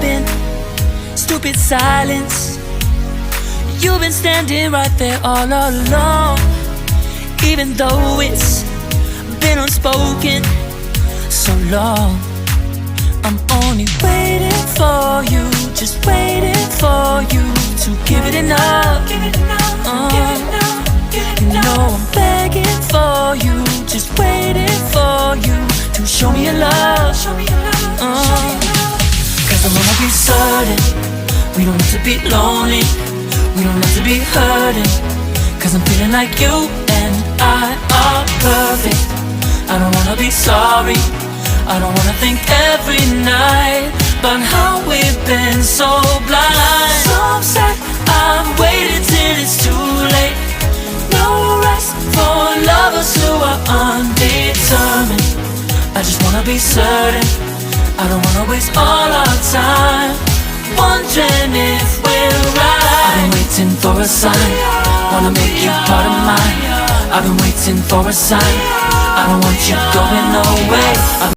been stupid silence. You've been standing right there all along, even though it's been unspoken so long. I'm only waiting for you, just waiting for you to give it enough. You know I'm begging for you, just waiting for you to show me your love. Cause I wanna be certain we don't have to be lonely, we don't have to be hurting. Cause I'm feeling like you and I are perfect. I don't wanna be sorry, I don't wanna think every night about how we've been so blind. So upset, I've waited till it's too late. No rest for lovers who are undetermined. I just wanna be certain, I don't wanna waste all our time wondering if we're right. I've been waiting for a sign, wanna make you part of mine. I've been waiting for a sign, I don't want you going away.